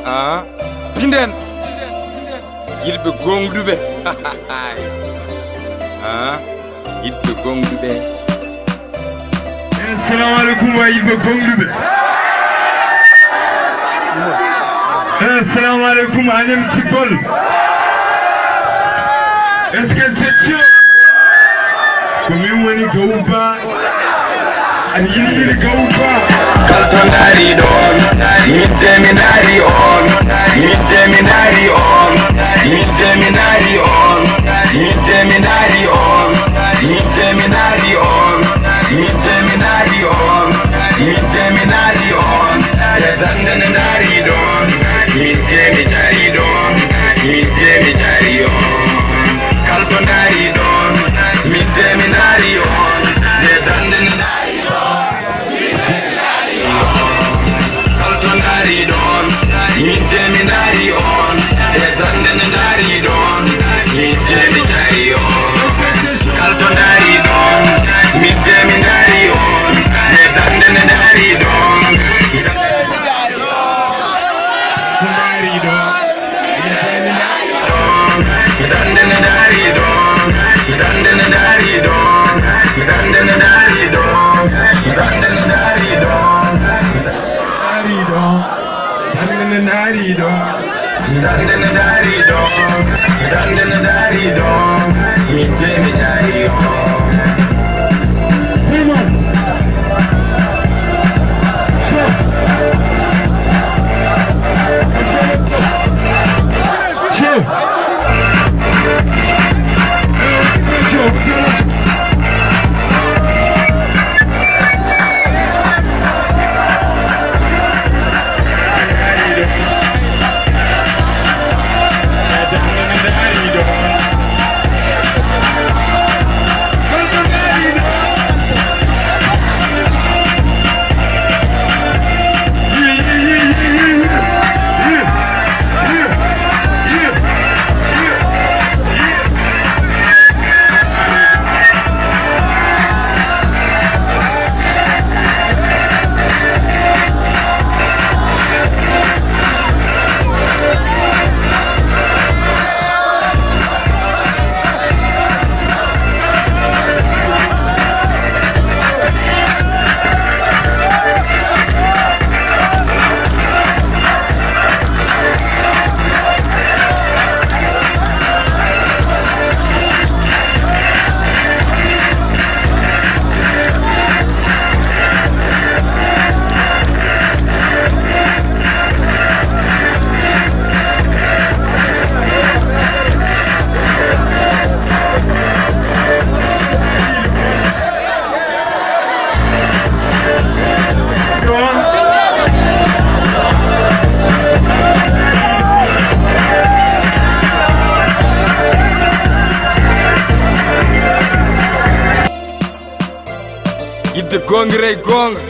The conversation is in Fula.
Pinden yidɓe gonɗuɓe yidɓe gonɗuɓe. Assalamu alaikum wa yidɓe gonɗuɓe. Assalamu alaikum anem sipol. Est-ce que c'est chaud? Komin woni gawba aɗa yiɗiri gawba kalto dari ɗon midde mi nari on midde mi nari on midde mi nari on midde mi nari on midde mi nari on midde mi nari on midde mi nari on e dande ne nari ɗon midde mi jari ɗon midde mi jari on kalto dari ɗon midde mi nari on e dande ne nari midde mi nari on e dande ne nari ɗon midde mi jari on kalto dari ɗon midde mi nari on e dande ne nari ɗon dande ne nari ɗon dande ne nari ɗon dande ne nari ɗon dande ne nari ɗon dande ne nari ɗon dande ne nari ɗon dande ne nari ɗon midde mi jari on yidde gongiray gonga